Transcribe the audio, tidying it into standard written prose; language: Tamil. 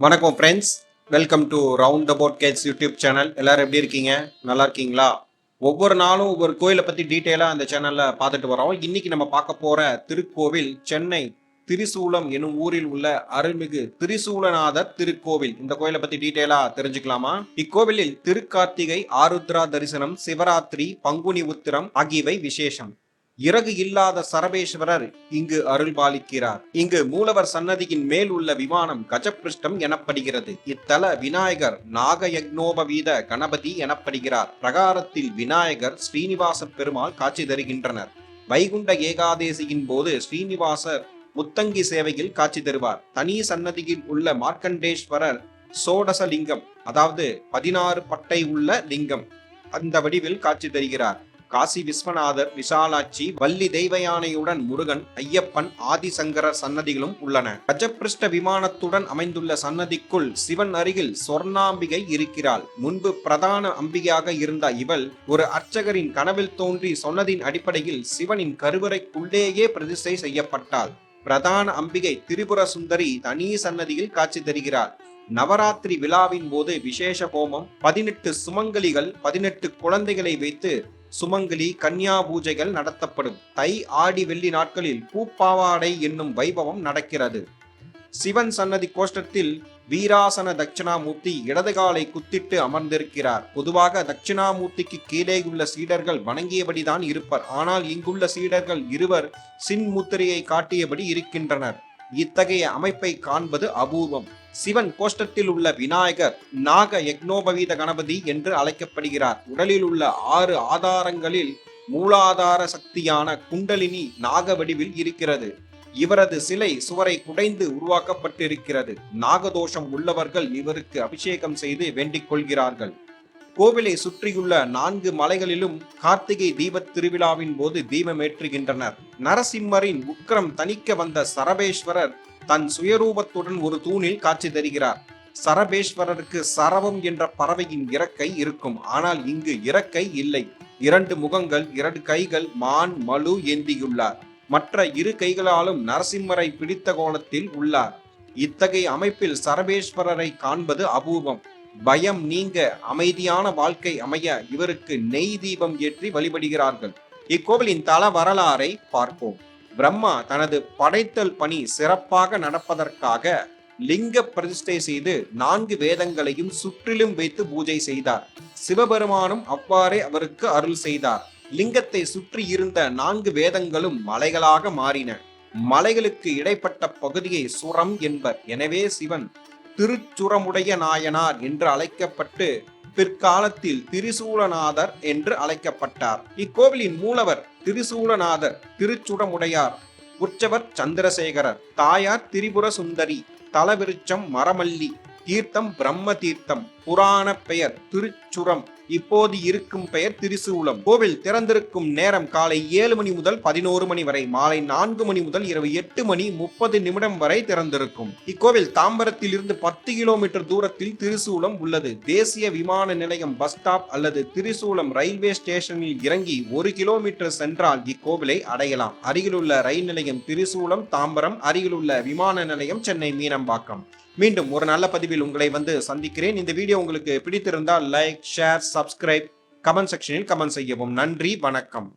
வணக்கம் friends, welcome to round about Gates YouTube channel. எல்லாரும் எப்படி இருக்கீங்க? நல்லா இருக்கீங்களா? ஒவ்வொரு நாளும் ஒவ்வொரு கோயிலை பத்தி டீட்டெயிலா அந்த சேனல்ல பார்த்துட்டு வரோம். இன்னைக்கு நம்ம பார்க்க போற திருக்கோவில் சென்னை திரிசூலம் எனும் ஊரில் உள்ள அருள்மிகு திரிசூலநாதர் திருக்கோவில். இந்த கோயிலை பத்தி டீட்டெயிலா தெரிஞ்சுக்கலாமா? இக்கோவிலில் திருக்கார்த்திகை, ஆருத்ரா தரிசனம், சிவராத்திரி, பங்குனி உத்திரம் ஆகியவை விசேஷம். இறகு இல்லாத சரபேஸ்வரர் இங்கு அருள்பாலிக்கிறார். இங்கு மூலவர் சன்னதியின் மேல் உள்ள விமானம் கஜபிருஷ்டம் எனப்படுகிறது. இத்தல விநாயகர் நாகயக்னோபவீத கணபதி எனப்படுகிறார். பிரகாரத்தில் விநாயகர், ஸ்ரீனிவாச பெருமாள் காட்சி தருகின்றனர். வைகுண்ட ஏகாதேசியின் போது ஸ்ரீனிவாசர் முத்தங்கி சேவையில் காட்சி தருவார். தனி சன்னதியில் உள்ள மார்க்கண்டேஸ்வரர் சோடசலிங்கம், அதாவது 16 பட்டை உள்ள லிங்கம், அந்த வடிவில் காட்சி தருகிறார். காசி விஸ்வநாதர், விசாலாட்சி, வள்ளி தெய்வயானையுடன் முருகன், ஐயப்பன், ஆதிசங்கரர் சன்னதிகளும் உள்ளன. கஜபிருஷ்ட விமானத்துடன் அமைந்துள்ள சன்னதிக்குள் சிவன் அருகில் சொர்ணாம்பிகை இருக்கிறாள். முன்பு பிரதான அம்பிகையாக இருந்த இவள் ஒரு அர்ச்சகரின் கனவில் தோன்றி சொன்னதின் அடிப்படையில் சிவனின் கருவறைக்குள்ளேயே பிரதிஷ்டை செய்யப்பட்டாள். பிரதான அம்பிகை திரிபுர சுந்தரி தனி சன்னதியில் காட்சி தருகிறாள். நவராத்திரி விழாவின் போது விசேஷ ஹோமம், 18 சுமங்கலிகள் 18 குழந்தைகளை வைத்து சுமங்கலி கன்யா பூஜைகள் நடத்தப்படும். தை, ஆடி, வெள்ளி நாட்களில் பூப்பாவாடை என்னும் வைபவம் நடக்கிறது. சிவன் சன்னதி கோஷ்டத்தில் வீராசன தட்சிணாமூர்த்தி இடது காலை குத்திட்டு அமர்ந்திருக்கிறார். பொதுவாக தட்சிணாமூர்த்திக்கு கீழே உள்ள சீடர்கள் வணங்கியபடிதான் இருப்பர். ஆனால் இங்குள்ள சீடர்கள் இருவர் சின்முத்திரையை காட்டியபடி இருக்கின்றனர். இத்தகைய அமைப்பை காண்பது அபூர்வம். சிவன் கோஷ்டத்தில் உள்ள விநாயகர் நாக யக்னோபவீத கணபதி என்று அழைக்கப்படுகிறார். உடலில் உள்ள 6 ஆதாரங்களில் மூலாதார சக்தியான குண்டலினி நாக வடிவில் இருக்கிறது. இவரது சிலை சுவரை குடைந்து உருவாக்கப்பட்டிருக்கிறது. நாகதோஷம் உள்ளவர்கள் இவருக்கு அபிஷேகம் செய்து வேண்டிக் கொள்கிறார்கள். கோவிலை சுற்றியுள்ள 4 மலைகளிலும் கார்த்திகை தீபத் திருவிழாவின் போது தீபமேற்றுகின்றனர். நரசிம்மரின் உக்கிரம் தணிக்க வந்த சரபேஸ்வரர் தன் சுயரூபத்துடன் ஒரு தூணில் காட்சி தருகிறார். சரபேஸ்வரருக்கு சரவம் என்ற பறவையின் இறக்கை இருக்கும். ஆனால் இங்கு இறக்கை இல்லை. 2 முகங்கள், 2 கைகள், மான், மலு ஏந்தியுள்ளார். மற்ற 2 கைகளாலும் நரசிம்மரை பிடித்த கோலத்தில் உள்ளார். இத்தகைய அமைப்பில் சரபேஸ்வரரை காண்பது அபூர்வம். பயம் நீங்க அமைதியான வாழ்க்கை அமைய இவருக்கு நெய் தீபம் ஏற்றி வழிபடுகிறார்கள். இக்கோவிலின் தல வரலாறை பார்ப்போம். பிரம்மா தனது படைத்தல் பணி சிறப்பாக நடப்பதற்காக லிங்க பிரதிஷ்டை செய்து 4 வேதங்களையும் சுற்றிலும் வைத்து பூஜை செய்தார். சிவபெருமானும் அவ்வாறே அவருக்கு அருள் செய்தார். லிங்கத்தை சுற்றி இருந்த 4 வேதங்களும் மலைகளாக மாறின. மலைகளுக்கு இடைப்பட்ட பகுதியை சுரம் என்பர். எனவே சிவன் திருச்சுரமுடைய நாயனார் என்று அழைக்கப்பட்டு பிற்காலத்தில் திரிசூலநாதர் என்று அழைக்கப்பட்டார். இக்கோவிலின் மூலவர் திரிசூலநாதர், திருச்சுடமுடையார், உற்சவர் சந்திரசேகரர், தாயார் திரிபுர சுந்தரி, தலவிருச்சம் மரமல்லி, தீர்த்தம் பிரம்ம தீர்த்தம், புராண பெயர் திருச்சுரம், இப்போது இருக்கும் பெயர் திரிசூலம். கோவில் திறந்திருக்கும் நேரம் காலை 7 மணி முதல் 11 மணி வரை, மாலை 4 மணி முதல் இரவு 8 மணி 30 நிமிடம் வரை திறந்திருக்கும். இக்கோவில் தாம்பரத்தில் இருந்து 10 கிலோமீட்டர் தூரத்தில் திரிசூலம் உள்ளது. தேசிய விமான நிலையம் பஸ் ஸ்டாப் அல்லது திரிசூலம் ரயில்வே ஸ்டேஷனில் இறங்கி 1 கிலோமீட்டர் சென்றால் இக்கோவிலை அடையலாம். அருகிலுள்ள ரயில் நிலையம் திரிசூலம் தாம்பரம், அருகிலுள்ள விமான நிலையம் சென்னை மீனம்பாக்கம். மீண்டும் ஒரு நல்ல பதிவில் உங்களை சந்திக்கிறேன். இந்த வீடியோ உங்களுக்கு பிடித்திருந்தால் லைக், ஷேர், சப்ஸ்கிரைப், கமெண்ட் செக்ஷனில் கமெண்ட் செய்யவும். நன்றி, வணக்கம்.